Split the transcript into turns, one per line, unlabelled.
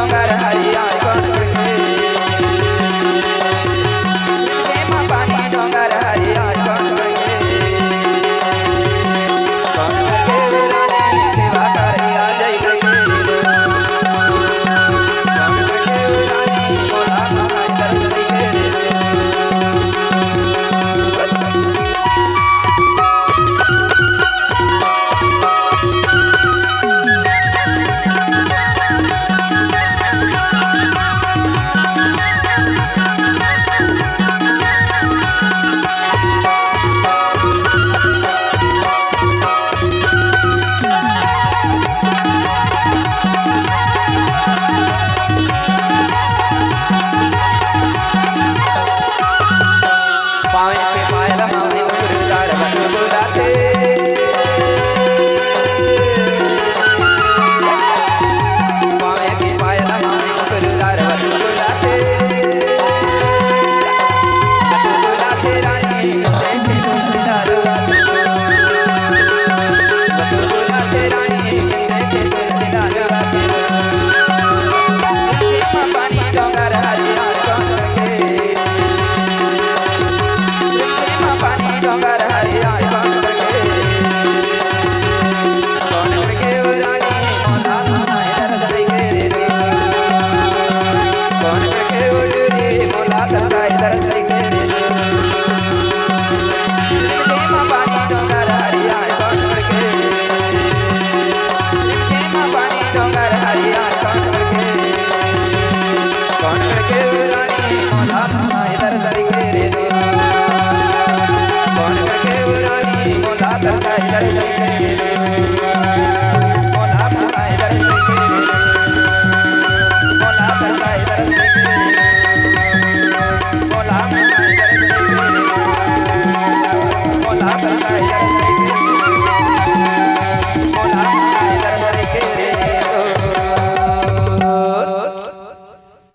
डोंगर हरिया कौन करके प्रेम पानी डोंगर हरिया कौन करके कौन करके रानी सेवा करिया जय करके कौन करके रानी बोला दर करके डोंगर हरिया कौन करके कौन करके रानी मोला दर करके कौन करके रे मोला दर करके प्रेम पानी डोंगर हरिया कौन करके प्रेम पानी डोंगर हरिया कौन करके कौन करके रानी मोला दर करके कौन करके रानी मोला दर करके